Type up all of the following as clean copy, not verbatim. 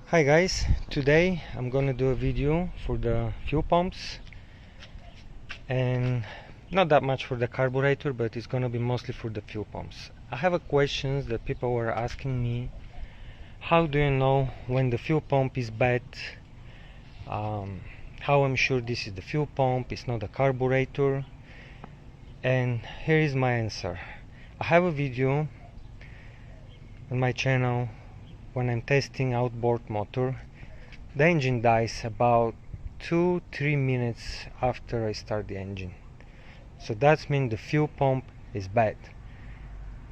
Hi guys, today I'm gonna do a video for the fuel pumps and not that much for the carburetor, but it's gonna be mostly for the fuel pumps. I have a questions that people were asking me. How do you know when the fuel pump is bad? How I'm sure this is the fuel pump, it's not the carburetor? And here is my answer. I have a video on my channel when I'm testing outboard motor. The engine dies about 2-3 minutes after I start the engine, so that means the fuel pump is bad.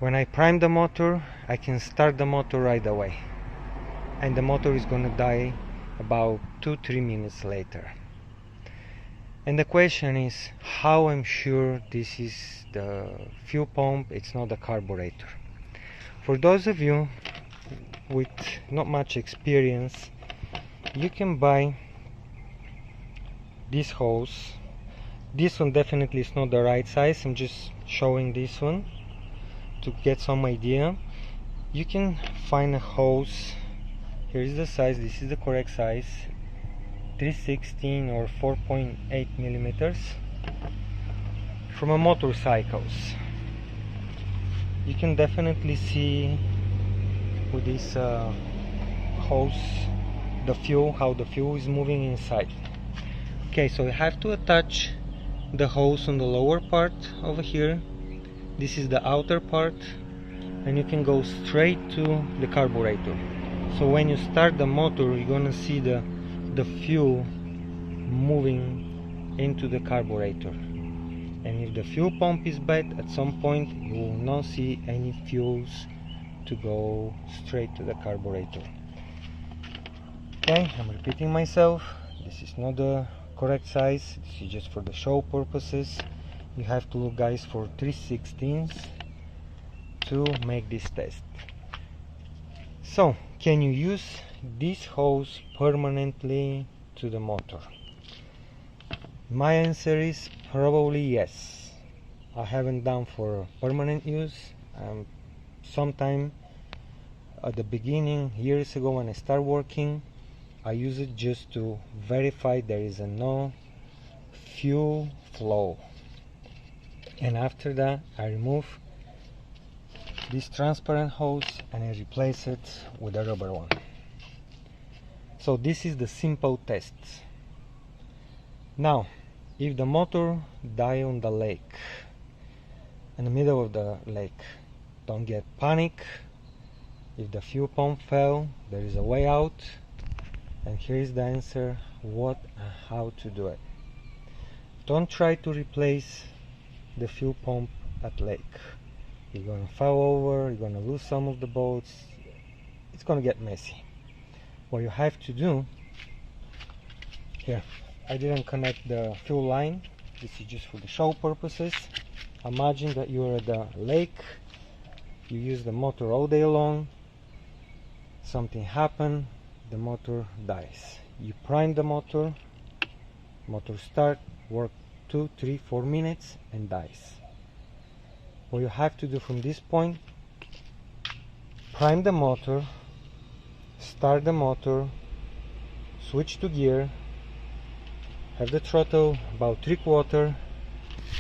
When I prime the motor, I can start the motor right away, and the motor is gonna die about 2-3 minutes later. And the question is, how I'm sure this is the fuel pump, it's not the carburetor? For those of you with not much experience, you can buy this hose. This one definitely is not the right size. I'm just showing this one to get some idea. You can find a hose. Here is the size. This is the correct size, 3/16 or 4.8 millimeters, from a motorcycles. You can definitely see with this hose how the fuel is moving inside. Okay, so you have to attach the hose on the lower part over here. This is the outer part, and you can go straight to the carburetor. So when you start the motor, you're gonna see the fuel moving into the carburetor. And if the fuel pump is bad, at some point you will not see any fuels to go straight to the carburetor. Okay, I'm repeating myself. This is not the correct size. This is just for the show purposes. You have to look, guys, for 3/16 to make this test. So, can you use this hose permanently to the motor? My answer is probably yes. I haven't done for permanent use. Sometime at the beginning, years ago, when I started working, I use it just to verify there is no fuel flow, and after that I remove this transparent hose and I replace it with a rubber one. So this is the simple test. Now, if the motor die on the lake, in the middle of the lake, don't get panic. If the fuel pump fell, there is a way out, and here is the answer what and how to do it. Don't try to replace the fuel pump at lake. You're gonna fall over, you're gonna lose some of the bolts, it's gonna get messy. What you have to do here, I didn't connect the fuel line, this is just for the show purposes. Imagine that you're at the lake, you use the motor all day long, something happened, the motor dies. You prime the motor, motor start, work 2, 3, 4 minutes and dies. What you have to do from this point, prime the motor, start the motor, switch to gear, have the throttle about 3/4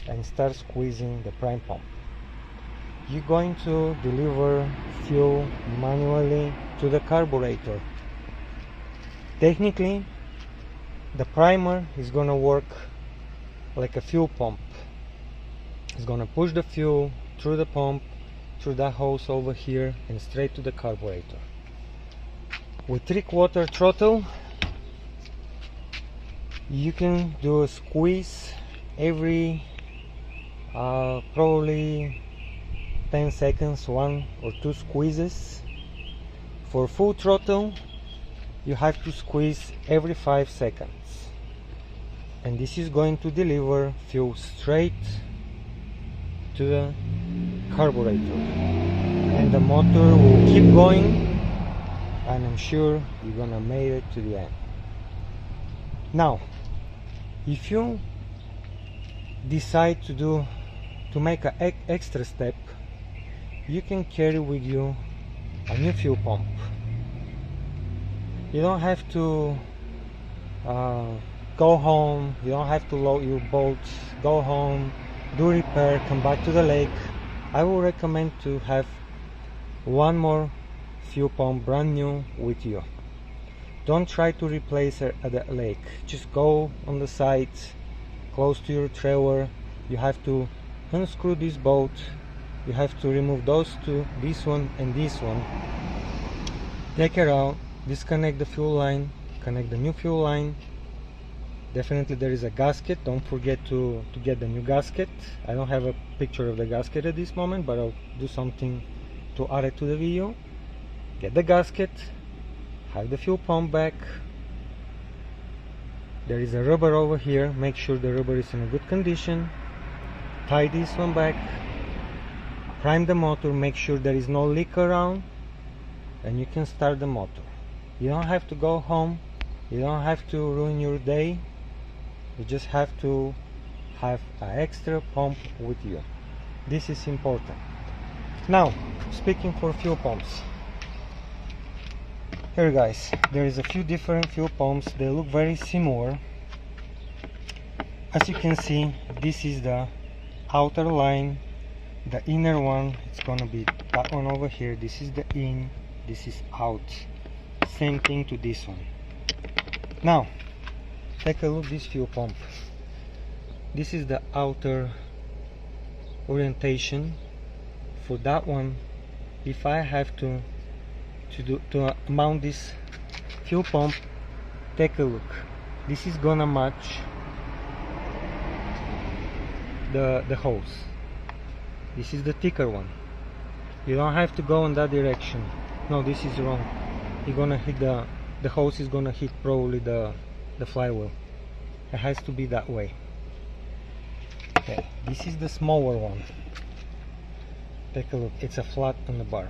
and start squeezing the prime pump. You're going to deliver fuel manually to the carburetor. Technically, the primer is going to work like a fuel pump. It's going to push the fuel through the pump, through that hose over here, and straight to the carburetor. With 3/4 throttle, you can do a squeeze every probably 10 seconds, 1 or 2 squeezes. For full throttle, you have to squeeze every 5 seconds, and this is going to deliver fuel straight to the carburetor, and the motor will keep going, and I'm sure you're gonna make it to the end. Now, if you decide to make an extra step, you can carry with you a new fuel pump. You don't have to go home, you don't have to load your boats, go home, do repair, come back to the lake. I would recommend to have one more fuel pump brand new with you. Don't try to replace it at the lake. Just go on the side close to your trailer. You have to unscrew this bolt, you have to remove those two, this one and this one, take it out, disconnect the fuel line, connect the new fuel line. Definitely there is a gasket, don't forget to get the new gasket. I don't have a picture of the gasket at this moment, but I'll do something to add it to the video. Get the gasket, have the fuel pump back. There is a rubber over here, make sure the rubber is in a good condition. Tie this one back, prime the motor, make sure there is no leak around, and you can start the motor. You don't have to go home, you don't have to ruin your day, you just have to have an extra pump with you. This is important. Now, speaking for fuel pumps, here guys, there is a few different fuel pumps, they look very similar. As you can see, this is the outer line, the inner one, it's gonna be that one over here. This is the in, this is out. Same thing to this one. Now, take a look at this fuel pump. This is the outer orientation. For that one, if I have to mount this fuel pump, take a look. This is gonna match the hose. This is the thicker one. You don't have to go in that direction. No, this is wrong. You're gonna hit the hose is gonna hit probably the flywheel. It has to be that way. Okay, this is the smaller one. Take a look, it's a flat on the bar.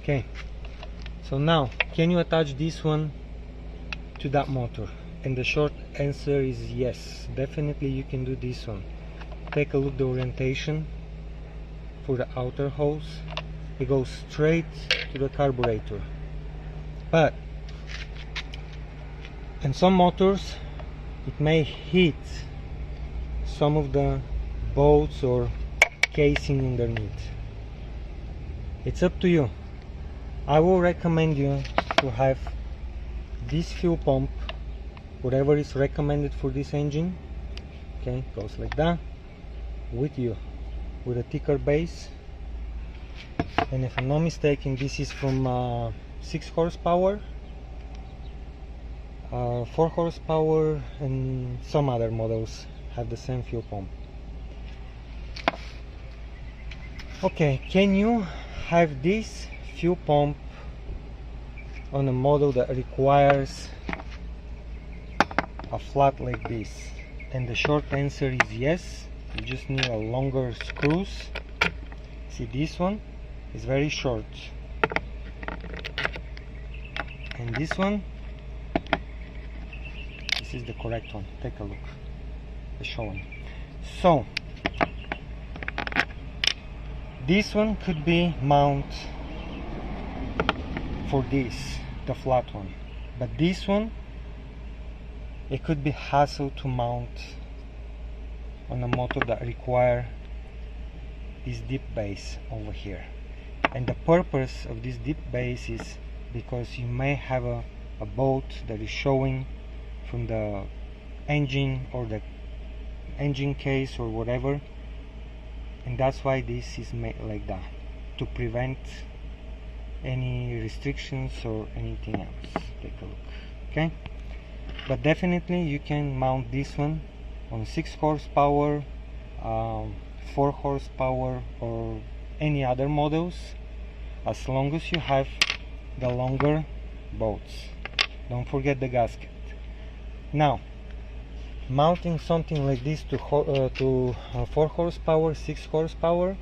Okay, so now can you attach this one to that motor? And the short answer is yes, definitely you can do this one. Take a look at the orientation for the outer hose. It goes straight to the carburetor. But in some motors it may hit some of the bolts or casing underneath. It's up to you. I will recommend you to have this fuel pump, whatever is recommended for this engine. Okay, goes like that, with you, with a thicker base. And if I'm not mistaken, this is from 6 horsepower, 4 horsepower, and some other models have the same fuel pump. Okay, can you have this fuel pump on a model that requires a flat like this? And the short answer is yes. You just need a longer screws. See, this one is very short, and this one, this is the correct one. Take a look, the showing. So this one could be mount for this, the flat one, but this one, it could be hassle to mount on a motor that require this deep base over here. And the purpose of this deep base is because you may have a bolt that is showing from the engine or the engine case or whatever, and that's why this is made like that, to prevent any restrictions or anything else. Take a look. Okay, but definitely you can mount this one on 6 horsepower, 4 horsepower, or any other models, as long as you have the longer bolts. Don't forget the gasket. Now, mounting something like this to 4 horsepower, 6 horsepower,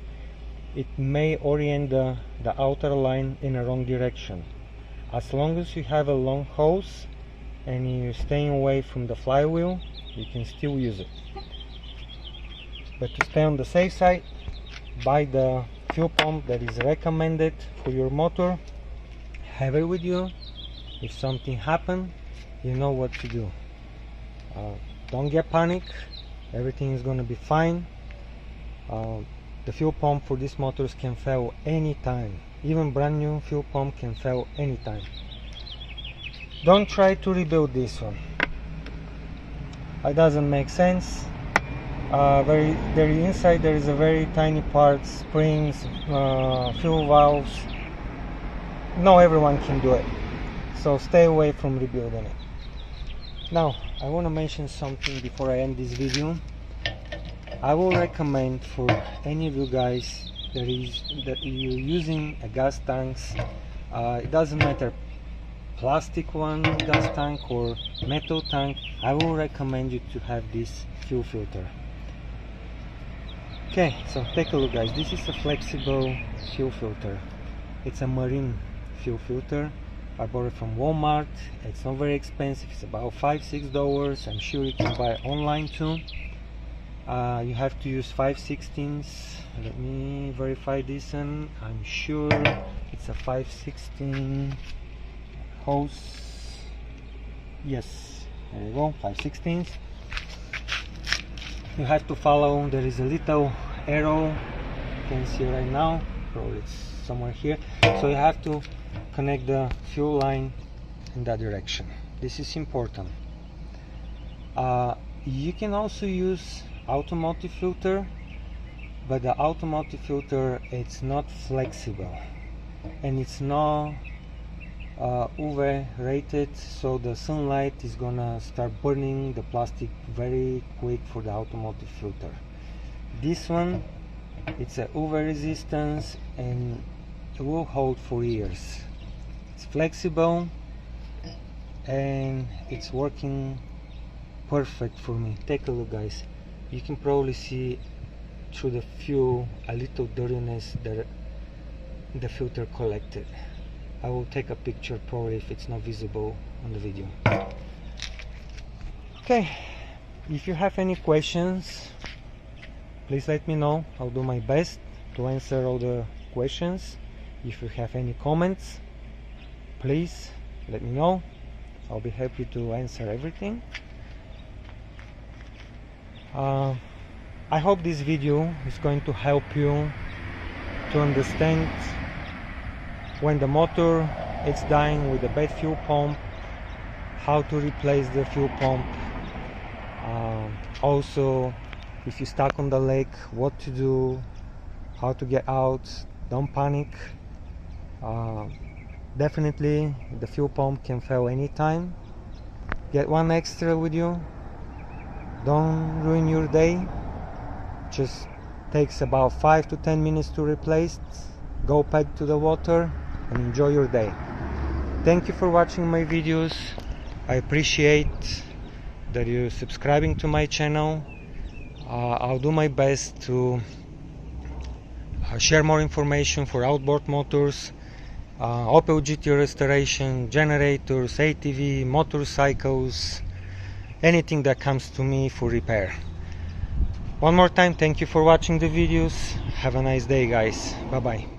it may orient the outer line in a wrong direction. As long as you have a long hose and you're staying away from the flywheel, you can still use it. But to stay on the safe side, buy the fuel pump that is recommended for your motor, have it with you, If something happens, you know what to do. Don't get panic, everything is going to be fine. The fuel pump for these motors can fail anytime. Even brand new fuel pump can fail anytime. Don't try to rebuild this one. It doesn't make sense. Inside there is a very tiny part, springs, fuel valves. Not everyone can do it, so stay away from rebuilding it. Now I want to mention something before I end this video. I will recommend for any of you guys that you're using a gas tanks, it doesn't matter, plastic one gas tank or metal tank, I will recommend you to have this fuel filter. Okay, so take a look guys, this is a flexible fuel filter. It's a marine fuel filter. I bought it from Walmart. It's not very expensive, it's about $5-6. I'm sure you can buy it online too. You have to use 5/16. Let me verify this one. I'm sure it's a 5/16 hose. Yes, there you go, 5/16. You have to follow, there is a little arrow, you can see right now, probably it's somewhere here. So you have to connect the fuel line in that direction. This is important. You can also use automotive filter, but the automotive filter, it's not flexible and it's not UV rated, so the sunlight is gonna start burning the plastic very quick for the automotive filter. This one, it's a UV resistance and it will hold for years. It's flexible and it's working perfect for me. Take a look guys, you can probably see through the fuel a little dirtiness that the filter collected. I will take a picture probably if it's not visible on the video. Okay, if you have any questions, please let me know. I'll do my best to answer all the questions. If you have any comments, please let me know. I'll be happy to answer everything. I hope this video is going to help you to understand when the motor is dying with a bad fuel pump, how to replace the fuel pump. Also, if you're stuck on the lake, what to do, how to get out. Don't panic. Definitely the fuel pump can fail anytime. Get one extra with you. Don't ruin your day. Just takes about 5 to 10 minutes to replace. Go back to the water and enjoy your day. Thank you for watching my videos. I appreciate that you're subscribing to my channel. I'll do my best to share more information for outboard motors, Opel GT restoration, generators, ATV, motorcycles, anything that comes to me for repair. One more time, thank you for watching the videos. Have a nice day guys. Bye bye.